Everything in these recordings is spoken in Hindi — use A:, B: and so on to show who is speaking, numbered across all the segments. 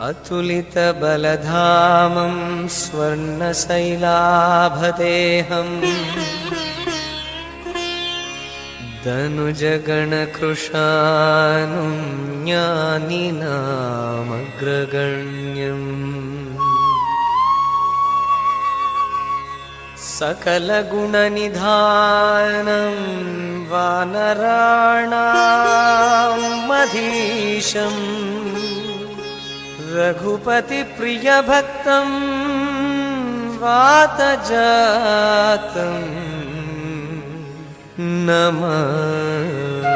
A: अतुलितबलधामं स्वर्णशैलाभदेहम् दनुजगणकृशानुं ज्ञानिनामग्रगण्यम् सकलगुणनिधानं वानराणामधीशम् रघुपतिप्रियभक्तं वातजातं नमामि।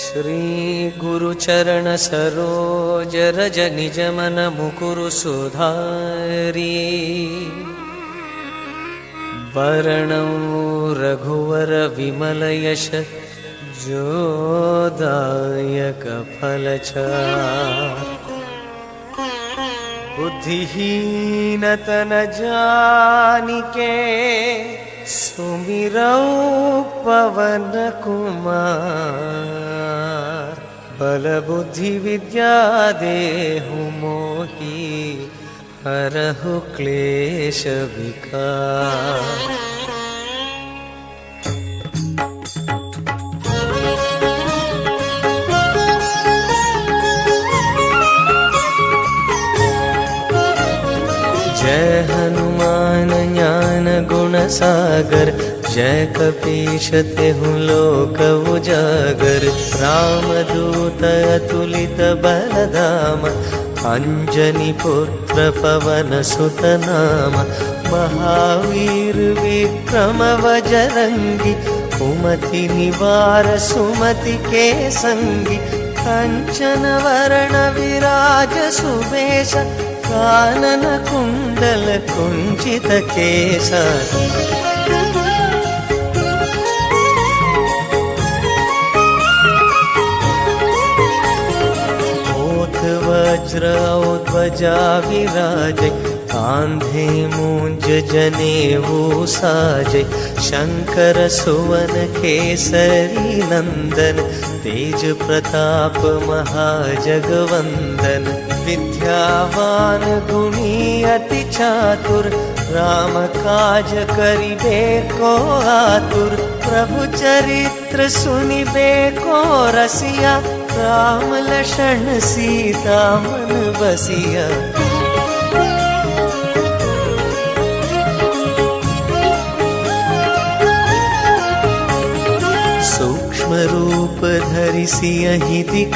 A: श्रीगुरुचरणसरोजरजनिजमनमुकुरु सुधारी वरणौ रघुवरविमलयश जोदायकफलचार बुद्धिहीनतनजानिके सुमिरौ पवनकुमार बलबुद्धिविद्या देहु मोहि हरहु क्लेशविकार। जय हनुमान ज्ञान गुण सागर जय कपीश तेहु लोक उजागर। रामदूत अतुलित बलधाम अंजनी पुत्र पवन सुत नाम। महावीर विक्रम बजरंगी कुमति निवार सुमति के संगी। कंचन वरण विराज सुबेश कानन कुंडल कुंचित केसा। ओठ वज्र ध्वजा विराजे कांधे मूंज जनेऊ साजे। शंकर सुवन केसरी नंदन तेज प्रताप महाजगवंदन। विद्यावान गुणी अति चातुर राम काज करिबे को आतुर। प्रभु चरित्र सुनिबे को रसिया राम लक्षण सीता मन बसिया। सूक्ष्म रूप धरि सियहि दिख